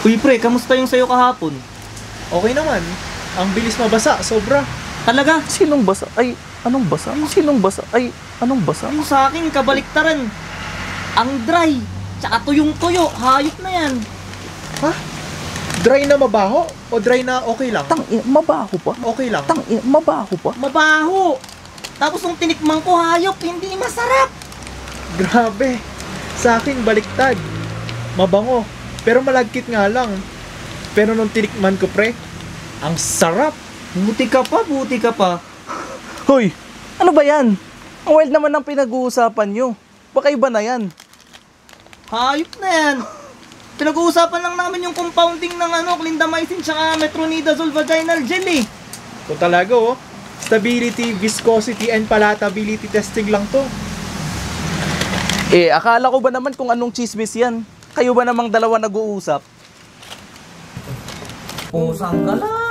Uy pre, kamusta yung sayo kahapon? Okay naman. Ang bilis mabasa, sobra. Talaga? Sinong basa? Ay, anong basa? Sinong basa? Ay, anong basa? Yung sa akin, kabaliktaran. Ang dry, tsaka tuyong-tuyo, hayop na yan. Ha? Dry na mabaho? O dry na okay lang? Mabaho pa? Okay lang. Mabaho pa? Mabaho. Tapos nung tinikman ko, hayop, hindi masarap. Grabe. Sa akin, baliktad. Mabango. Pero malagkit nga lang. Pero nung tinikman ko, pre, ang sarap. Buti ka pa, buti ka pa. Hoy, ano ba yan? Ang wild naman ang pinag-uusapan nyo. Baka iba na yan. Hayop na yan. Pinag-uusapan lang namin yung compounding ng clindamycin tsaka metronidazole vaginal gel eh. Ito talaga oh. Stability, viscosity, and palatability testing lang to. Eh, akala ko ba naman kung anong chismis yan? Kayo ba namang dalawa nag-uusap? Kung saan ka lang.